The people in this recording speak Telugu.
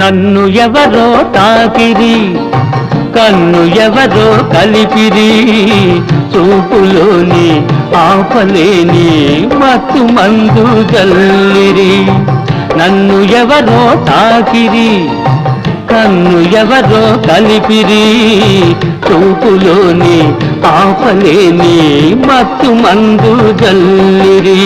నన్ను ఎవరో తాకిరి, కన్ను ఎవరో కలిపిరి, చూపులోని ఆపలేని మత్తు మందు జల్లిరి. నన్ను ఎవరో తాకిరి, కన్ను ఎవరో కలిపిరి, చూపులోని ఆపలేని మత్తు మందు జల్లిరి.